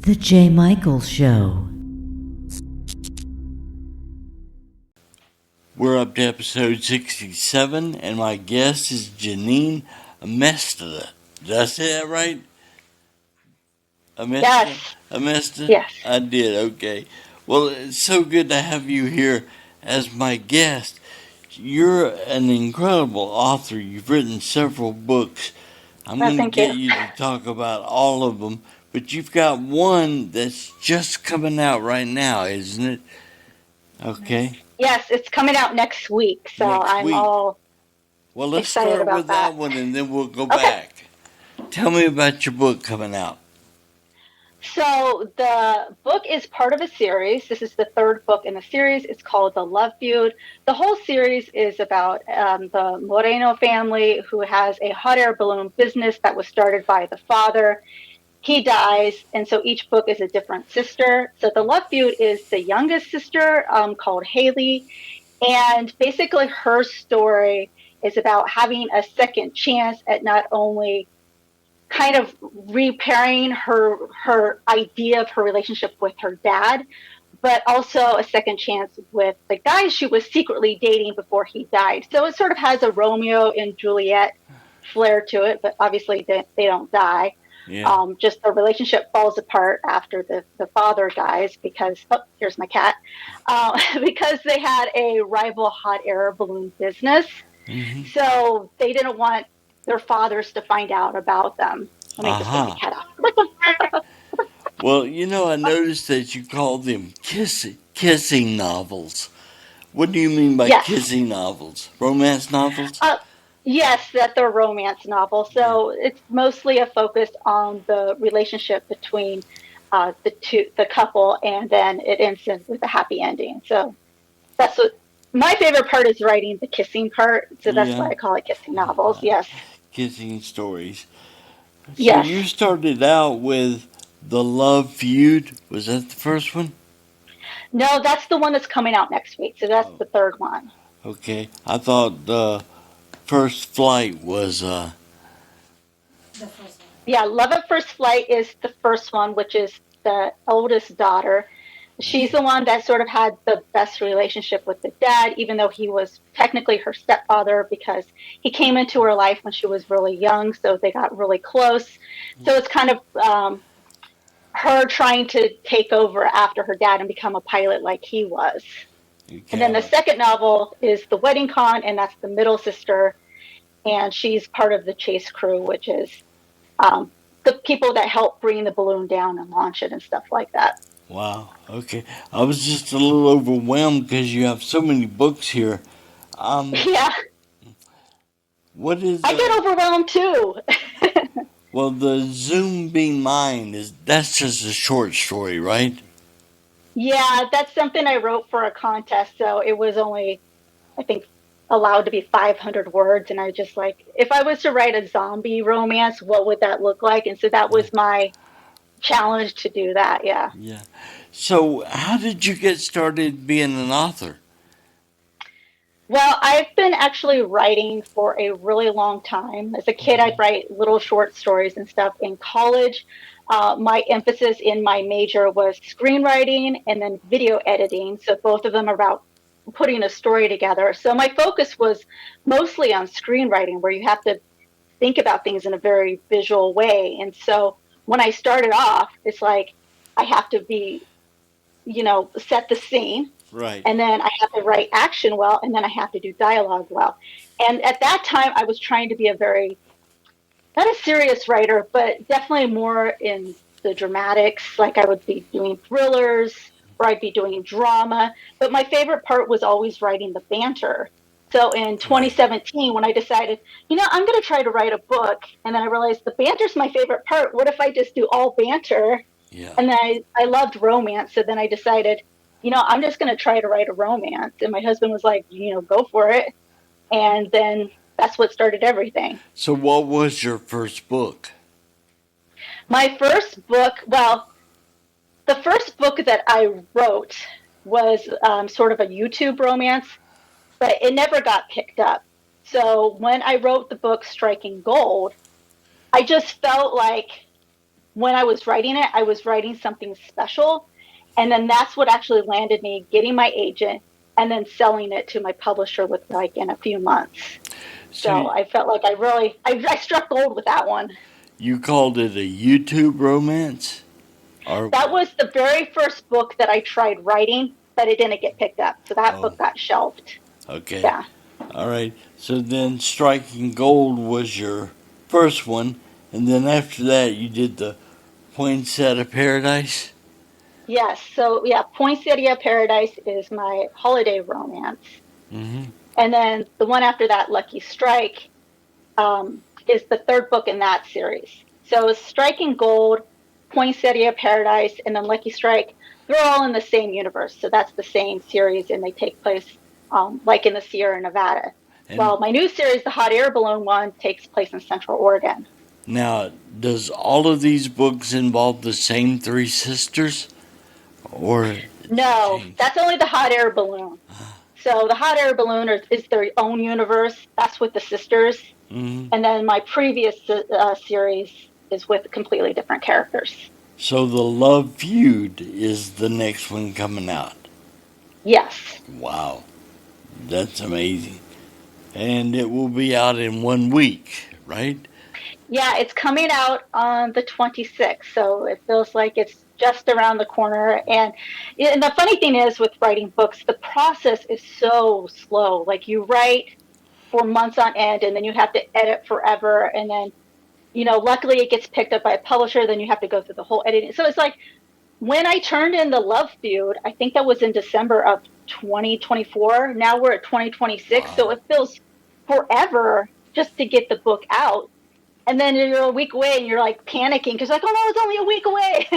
The J. Michael Show. We're up to episode 67, and my guest is Janine Amesta. Did I say that right? Amesta? Yes. Amesta? Yes. I did, okay. Well, it's so good to have you here as my guest. You're an incredible author. You've written several books. I'm going to get you to talk about all of them, but you've got one that's just coming out right now, isn't it? Okay. Yes, it's coming out next week, so I'm all well, let's excited start about with that one, and then we'll go back. Tell me about your book coming out. So the book is part of a series. This is the third book in the series. It's called The Love Feud. The whole series is about the Moreno family, who has a hot air balloon business that was started by the father. He dies, and so each book is a different sister. So The Love Feud is the youngest sister, called Haley, and basically her story is about having a second chance at not only kind of repairing her idea of her relationship with her dad, but also a second chance with the guy she was secretly dating before he died. So it sort of has a Romeo and Juliet flair to it, but obviously they don't die. Yeah. Just the relationship falls apart after the father dies because, oh, here's my cat, because they had a rival hot air balloon business. Mm-hmm. So they didn't want their fathers to find out about them. Let me just take the cat off. Well, I noticed that you call them kissing novels. What do you mean by kissing novels? Romance novels? Yes, that they're romance novels. So it's mostly a focus on the relationship between the couple, and then it ends with a happy ending. So that's what my favorite part is, writing the kissing part. So that's why I call it kissing novels. Yes. Kissing stories. So yes. You started out with The Love Feud. Was that the first one? No, that's the one that's coming out next week. So that's the third one. Okay. I thought the First Flight was the first one. Yeah, Love at First Flight is the first one, which is the oldest daughter. She's the one that sort of had the best relationship with the dad, even though he was technically her stepfather, because he came into her life when she was really young, so they got really close. So it's kind of her trying to take over after her dad and become a pilot like he was. And then the second novel is The Wedding Con, and that's the middle sister, and she's part of the chase crew, which is the people that help bring the balloon down and launch it and stuff like that. Wow. Okay. I was just a little overwhelmed because you have so many books here. Yeah. What is? I get overwhelmed too. Well, the Zoom Being Mine that's just a short story, right? Yeah, that's something I wrote for a contest, so it was only, I think, allowed to be 500 words, and I just if I was to write a zombie romance, what would that look like? And so that was my challenge to do that. Yeah. So how did you get started being an author? Well, I've been actually writing for a really long time. As a kid, I'd write little short stories and stuff. In college, my emphasis in my major was screenwriting and then video editing. So both of them are about putting a story together. So my focus was mostly on screenwriting, where you have to think about things in a very visual way. And so when I started off, it's like I have to be, set the scene. Right. And then I have to write action well, and then I have to do dialogue well. And at that time, I was trying to be not a serious writer, but definitely more in the dramatics. Like I would be doing thrillers, or I'd be doing drama. But my favorite part was always writing the banter. So in 2017, when I decided, I'm going to try to write a book, and then I realized the banter's my favorite part. What if I just do all banter? Yeah. And then I loved romance. So then I decided, I'm just going to try to write a romance. And my husband was like, go for it. And then that's what started everything. So what was your first book? My first book, the first book that I wrote was sort of a YouTube romance, but it never got picked up. So when I wrote the book Striking Gold, I just felt like when I was writing it, I was writing something special. And then that's what actually landed me getting my agent and then selling it to my publisher with like in a few months. So I felt like I struck gold with that one. You called it a YouTube romance? That was the very first book that I tried writing, but it didn't get picked up. So that book got shelved. Okay. Yeah. All right. So then Striking Gold was your first one. And then after that, you did the Poinsettia Paradise? Yes. So, yeah, Poinsettia Paradise is my holiday romance. Mm-hmm. And then the one after that, Lucky Strike, is the third book in that series. So Striking Gold, Poinsettia Paradise, and then Lucky Strike, they're all in the same universe. So that's the same series, and they take place like in the Sierra Nevada. Well, my new series, the Hot Air Balloon one, takes place in Central Oregon. Now, does all of these books involve the same three sisters? Or no, that's only the Hot Air Balloon. So the Hot Air Balloon is their own universe. That's with the sisters. Mm-hmm. And then my previous series is with completely different characters. So the Love Feud is the next one coming out? Yes. Wow. That's amazing. And it will be out in 1 week, right? Yeah, it's coming out on the 26th. So it feels like it's just around the corner. And the funny thing is with writing books, the process is so slow. Like you write for months on end and then you have to edit forever. And then, luckily it gets picked up by a publisher. Then you have to go through the whole editing. So it's like when I turned in the Love Feud, I think that was in December of 2024. Now we're at 2026. Wow. So it feels forever just to get the book out. And then you're a week away and you're like panicking because like, oh no, it's only a week away.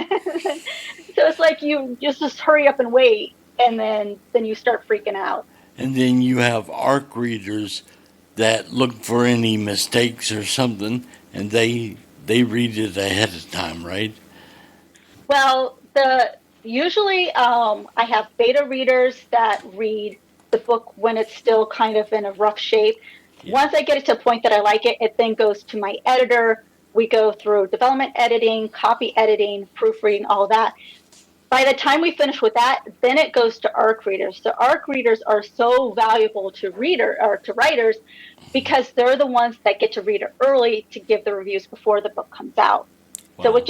So it's like you just hurry up and wait. And then you start freaking out. And then you have ARC readers that look for any mistakes or something, and they read it ahead of time, right? Well, usually I have beta readers that read the book when it's still kind of in a rough shape. Yeah. Once I get it to a point that I like it, it then goes to my editor. We go through development editing, copy editing, proofreading, all that. By the time we finish with that, then it goes to ARC readers. So ARC readers are so valuable to writers because they're the ones that get to read it early to give the reviews before the book comes out. Wow.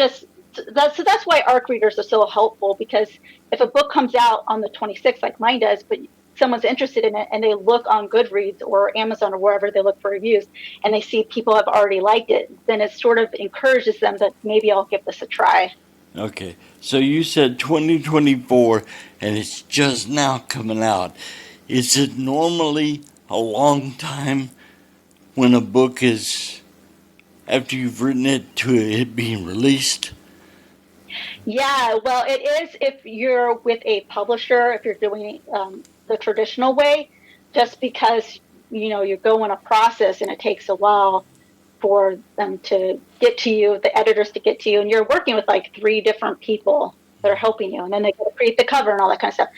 So that's why ARC readers are so helpful, because if a book comes out on the 26th, like mine does, but someone's interested in it and they look on Goodreads or Amazon or wherever they look for reviews and they see people have already liked it, then it sort of encourages them that maybe I'll give this a try. Okay, so you said 2024 and it's just now coming out. Is it normally a long time when a book is, after you've written it, to it being released? Yeah, well, it is if you're with a publisher, if you're doing the traditional way, just because, you go in a process and it takes a while for them to get to you, the editors to get to you, and you're working with like 3 different people that are helping you, and then they got to create the cover and all that kind of stuff.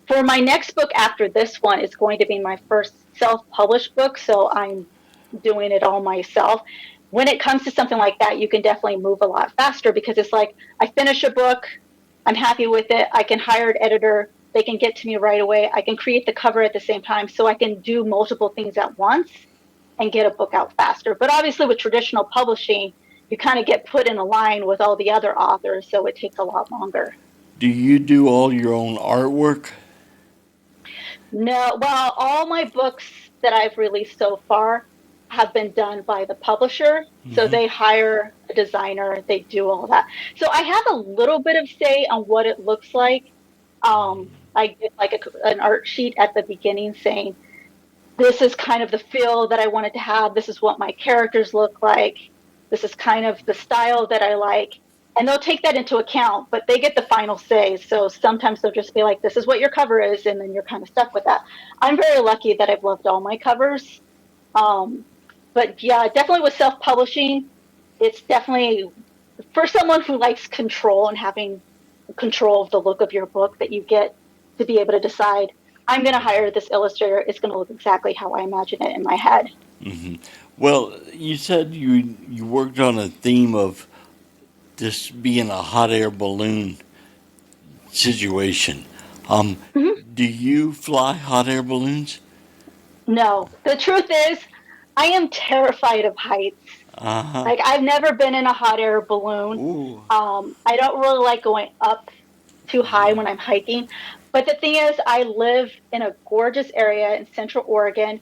For my next book after this one, it's going to be my first self-published book, so I'm doing it all myself. When it comes to something like that, you can definitely move a lot faster because it's like I finish a book, I'm happy with it, I can hire an editor, they can get to me right away, I can create the cover at the same time, so I can do multiple things at once and get a book out faster. But obviously with traditional publishing, you kind of get put in a line with all the other authors, so it takes a lot longer. Do you do all your own artwork? No, well, all my books that I've released so far have been done by the publisher. Mm-hmm. So they hire a designer, they do all that. So I have a little bit of say on what it looks like. I get like an art sheet at the beginning saying, this is kind of the feel that I wanted to have. This is what my characters look like. This is kind of the style that I like. And they'll take that into account, but they get the final say. So sometimes they'll just be like, this is what your cover is, and then you're kind of stuck with that. I'm very lucky that I've loved all my covers. But yeah, definitely with self-publishing, it's definitely for someone who likes control and having control of the look of your book, that you get to be able to decide, I'm going to hire this illustrator. It's going to look exactly how I imagine it in my head. Mm-hmm. Well, you said you worked on a theme of this being a hot air balloon situation. Do you fly hot air balloons? No, the truth is, I am terrified of heights. Uh-huh. Like, I've never been in a hot air balloon. Ooh. I don't really like going up too high when I'm hiking. But the thing is, I live in a gorgeous area in Central Oregon.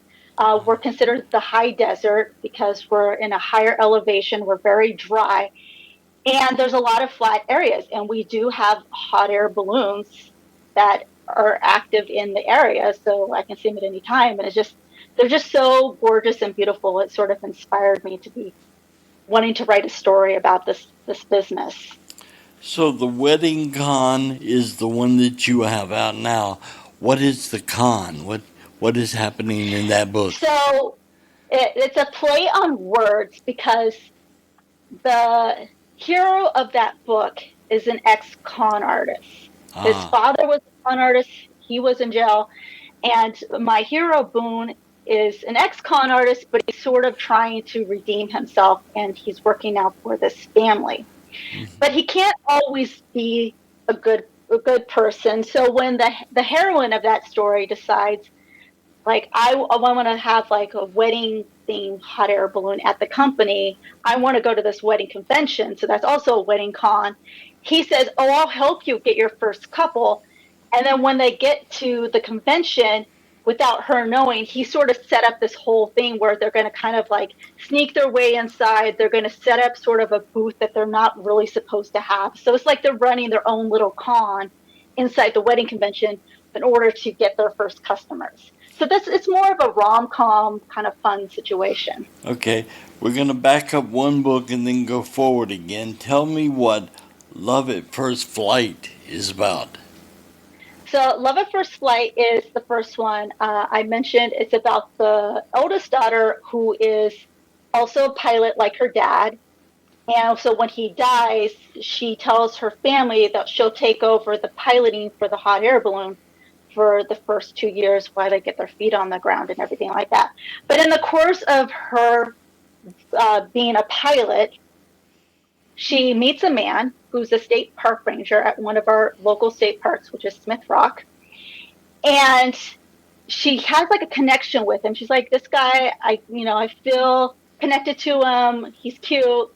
We're considered the high desert because we're in a higher elevation. We're very dry. And there's a lot of flat areas. And we do have hot air balloons that are active in the area. So I can see them at any time. And they're just so gorgeous and beautiful. It sort of inspired me to be wanting to write a story about this business. So the wedding con is the one that you have out now. What is the con? What is happening in that book? So it's a play on words because the hero of that book is an ex-con artist. His father was a con artist. He was in jail. And my hero, Boone, is an ex-con artist, but he's sort of trying to redeem himself, and he's working now for this family. But he can't always be a good person. So when the heroine of that story decides, like, I want to have like a wedding themed hot air balloon at the company, I want to go to this wedding convention. So that's also a wedding con. He says, "Oh, I'll help you get your first couple." And then when they get to the convention, without her knowing, he sort of set up this whole thing where they're going to kind of like sneak their way inside. They're going to set up sort of a booth that they're not really supposed to have. So it's like they're running their own little con inside the wedding convention in order to get their first customers. So it's more of a rom-com kind of fun situation. Okay, we're going to back up one book and then go forward again. Tell me what Love at First Flight is about. So Love at First Flight is the first one. I mentioned it's about the oldest daughter who is also a pilot like her dad. And so when he dies, she tells her family that she'll take over the piloting for the hot air balloon for the first 2 years while they get their feet on the ground and everything like that. But in the course of her being a pilot, she meets a man who's a state park ranger at one of our local state parks, which is Smith Rock. And she has like a connection with him. She's like, this guy, I feel connected to him. He's cute.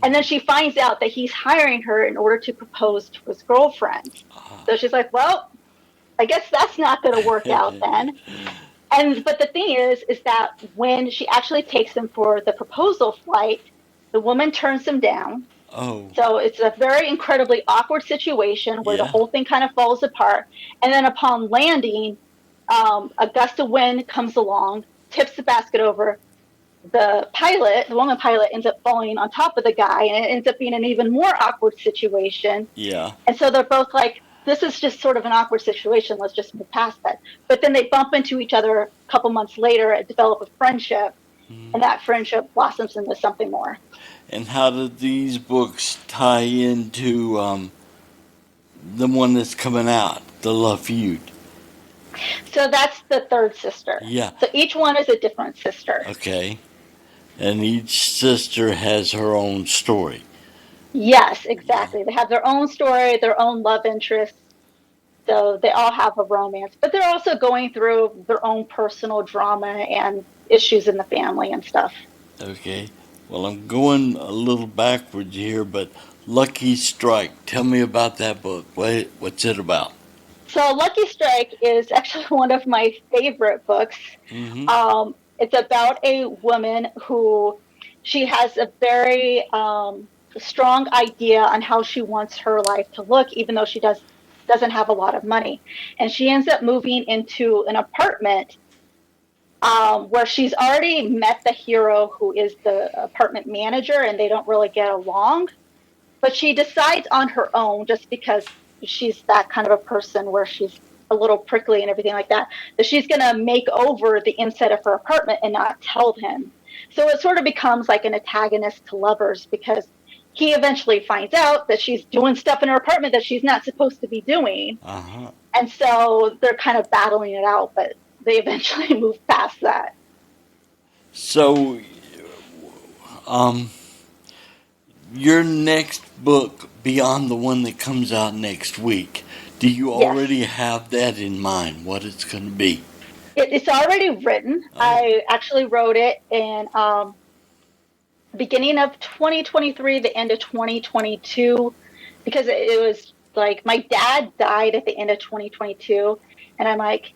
And then she finds out that he's hiring her in order to propose to his girlfriend. So she's like, well, I guess that's not going to work out then. But the thing is that when she actually takes him for the proposal flight, the woman turns him down. Oh. So it's a very incredibly awkward situation where the whole thing kind of falls apart. And then upon landing, a gust of wind comes along, tips the basket over. The woman pilot, ends up falling on top of the guy, and it ends up being an even more awkward situation. Yeah. And so they're both like, this is just sort of an awkward situation. Let's just move past that. But then they bump into each other a couple months later and develop a friendship. And that friendship blossoms into something more. And how do these books tie into the one that's coming out, The Love Feud? So that's the third sister. Yeah. So each one is a different sister. Okay. And each sister has her own story. Yes, exactly. Yeah. They have their own story, their own love interests. So they all have a romance, but they're also going through their own personal drama and issues in the family and stuff. Okay. Well, I'm going a little backwards here, but Lucky Strike, tell me about that book. What's it about? So Lucky Strike is actually one of my favorite books. Mm-hmm. It's about a woman who she has a very strong idea on how she wants her life to look, even though she doesn't have a lot of money. And she ends up moving into an apartment where she's already met the hero who is the apartment manager, and they don't really get along. But she decides on her own, just because she's that kind of a person where she's a little prickly and everything like that she's going to make over the inside of her apartment and not tell him. So it sort of becomes like an antagonist to lovers, because he eventually finds out that she's doing stuff in her apartment that she's not supposed to be doing. Uh-huh. And so they're kind of battling it out, but they eventually move past that. your next book beyond the one that comes out next week, do you already have that in mind, what it's going to be? It's already written. Oh. I actually wrote it in beginning of 2023, the end of 2022, because it was like my dad died at the end of 2022, and I'm like,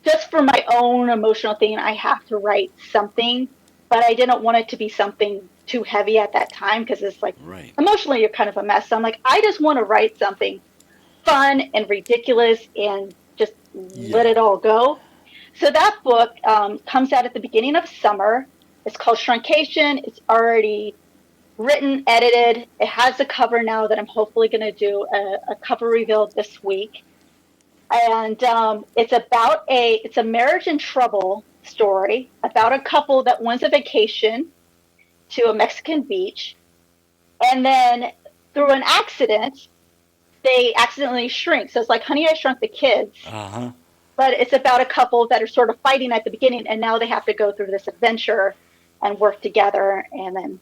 just for my own emotional thing, I have to write something, but I didn't want it to be something too heavy at that time because it's like Right. emotionally you're kind of a mess. So I'm like, I just want to write something fun and ridiculous and just let it all go. So that book comes out at the beginning of summer. It's called Shruncation. It's already written, edited. It has a cover now that I'm hopefully going to do a cover reveal this week. And it's a marriage in trouble story about a couple that wants a vacation to a Mexican beach, and then through an accident, they accidentally shrink. So it's like Honey, I Shrunk the Kids. Uh-huh. But it's about a couple that are sort of fighting at the beginning, and now they have to go through this adventure and work together, and then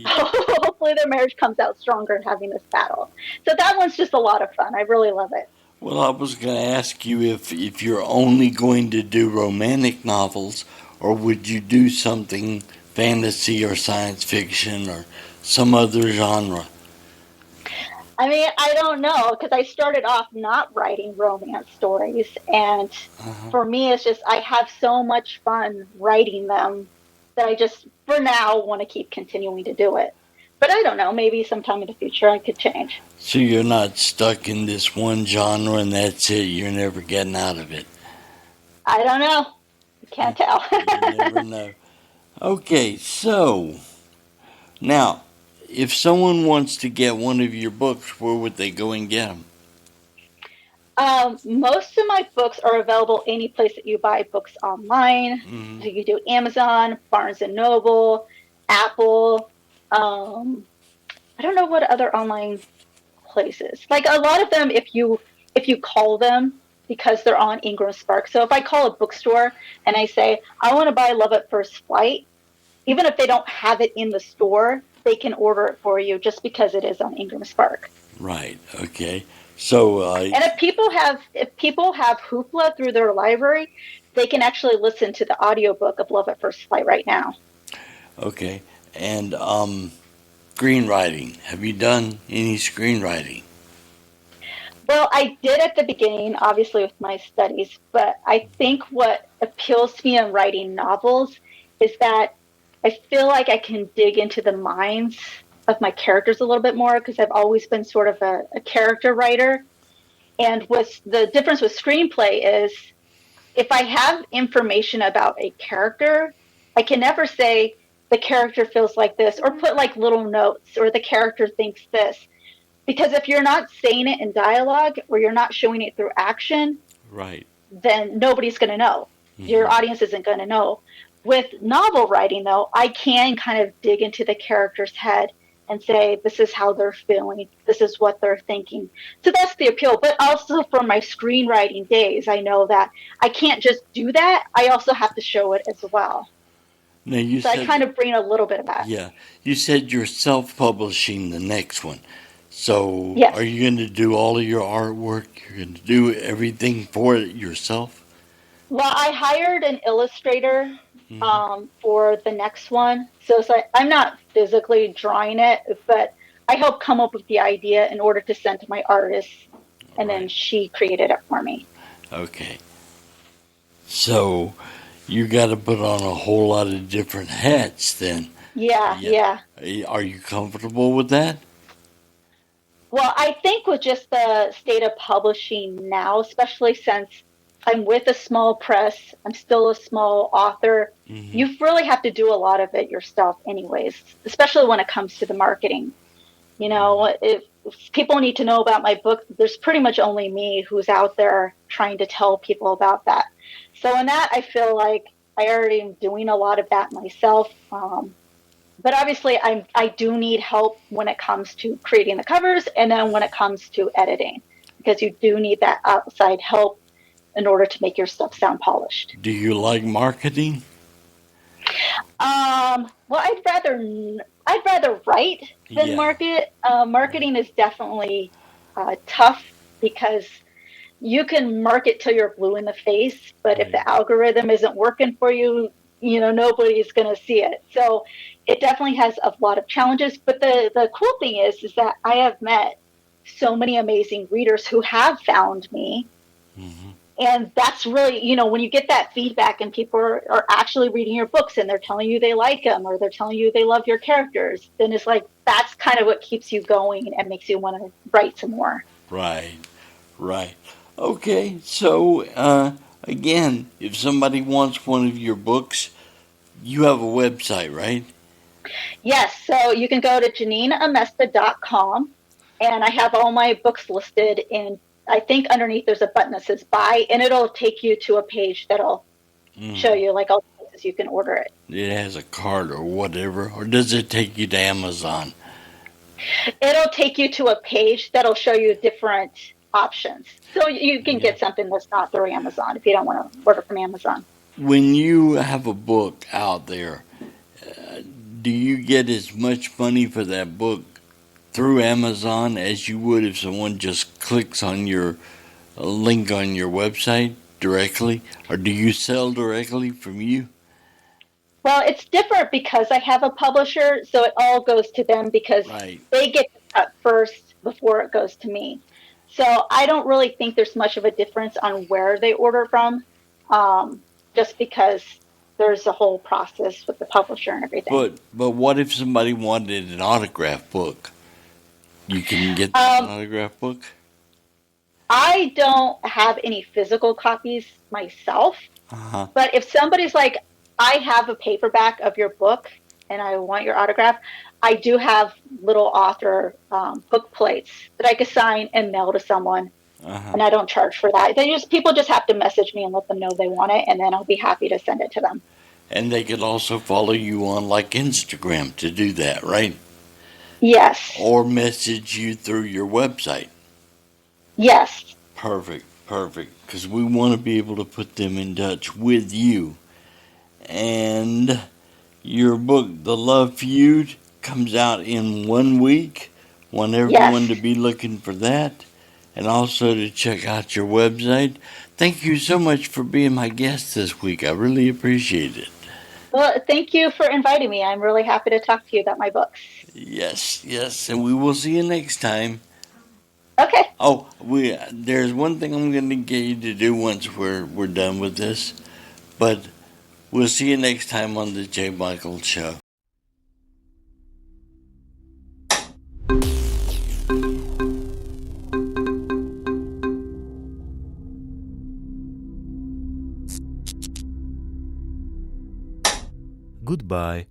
hopefully their marriage comes out stronger having this battle. So that one's just a lot of fun. I really love it. Well, I was going to ask you if you're only going to do romantic novels, or would you do something fantasy or science fiction or some other genre? I mean, I don't know, because I started off not writing romance stories, and for me, it's just I have so much fun writing them that I just, for now, want to keep continuing to do it. But I don't know, maybe sometime in the future I could change. So you're not stuck in this one genre and that's it, you're never getting out of it? I don't know. Can't tell. You never know. Okay, so now, if someone wants to get one of your books, where would they go and get them? Most of my books are available any place that you buy books online. Mm-hmm. So you do Amazon, Barnes and Noble, Apple. I don't know what other online places. Like a lot of them, if you call them, because they're on Ingram Spark. So if I call a bookstore and I say I want to buy Love at First Flight, even if they don't have it in the store, they can order it for you just because it is on Ingram Spark. Right. Okay. So, and if people have Hoopla through their library, they can actually listen to the audiobook of Love at First Flight right now. Okay. And screenwriting. Have you done any screenwriting? Well, I did at the beginning, obviously with my studies, but I think what appeals to me in writing novels is that I feel like I can dig into the minds of my characters a little bit more, because I've always been sort of a character writer. And with the difference with screenplay is if I have information about a character, I can never say the character feels like this or put like little notes or the character thinks this. Because if you're not saying it in dialogue or you're not showing it through action, right, then nobody's going to know. Mm-hmm. Your audience isn't going to know. With novel writing, though, I can kind of dig into the character's head and say, this is how they're feeling. This is what they're thinking. So that's the appeal. But also from my screenwriting days, I know that I can't just do that. I also have to show it as well. Now so I kind of bring a little bit of that. Yeah. You said you're self-publishing the next one. So yes. Are you going to do all of your artwork? You're going to do everything for it yourself? Well, I hired an illustrator for the next one. So I'm not physically drawing it, but I help come up with the idea in order to send to my artist, and then she created it for me. Okay. So you got to put on a whole lot of different hats then. Yeah. Are you comfortable with that? Well, I think with just the state of publishing now, especially since I'm with a small press, I'm still a small author, you really have to do a lot of it yourself anyways, especially when it comes to the marketing. You know, if people need to know about my book, there's pretty much only me who's out there trying to tell people about that. So in that, I feel like I already am doing a lot of that myself. But obviously, I do need help when it comes to creating the covers and then when it comes to editing, because you do need that outside help in order to make your stuff sound polished. Do you like marketing? Well, I'd rather write than Yeah, market. Marketing is definitely tough because you can market till you're blue in the face, but if right. the algorithm isn't working for you, nobody's going to see it. So it definitely has a lot of challenges. But the cool thing is that I have met so many amazing readers who have found me. Hmm. And that's really, when you get that feedback and people are actually reading your books and they're telling you they like them or they're telling you they love your characters, then it's like that's kind of what keeps you going and makes you want to write some more. Right, right. Okay, so again, if somebody wants one of your books, you have a website, right? Yes, so you can go to janineamesta.com and I have all my books listed in, I think underneath there's a button that says buy and it'll take you to a page that'll show Mm. you like all the places you can order it. It has a card or whatever, or does it take you to Amazon? It'll take you to a page that'll show you different options. So you can Yeah. get something that's not through Amazon if you don't want to order from Amazon. When you have a book out there, do you get as much money for that book through Amazon as you would if someone just clicks on your link on your website directly, or do you sell directly from you? Well, it's different because I have a publisher, so it all goes to them because Right. they get the cut first before it goes to me. So I don't really think there's much of a difference on where they order from, just because there's a whole process with the publisher and everything. But what if somebody wanted an autograph book? You can get an Um, autograph book. I don't have any physical copies myself, Uh huh. but if somebody's like, I have a paperback of your book and I want your autograph, I do have little author book plates that I could sign and mail to someone, Uh huh. and I don't charge for that. People just have to message me and let them know they want it, and then I'll be happy to send it to them. And they could also follow you on like Instagram to do that, right? Yes, Or message you through your website. yes, Perfect, perfect. Because we want to be able to put them in touch with you. And your book, The Love Feud, comes out in 1 week. Want everyone yes. to be looking for that. And also to check out your website. Thank you so much for being my guest this week. I really appreciate it. Well, thank you for inviting me. I'm really happy to talk to you about my books. Yes, yes, and we will see you next time. Okay. Oh, there's one thing I'm going to get you to do once we're done with this, but we'll see you next time on the J. Michael Show. Goodbye.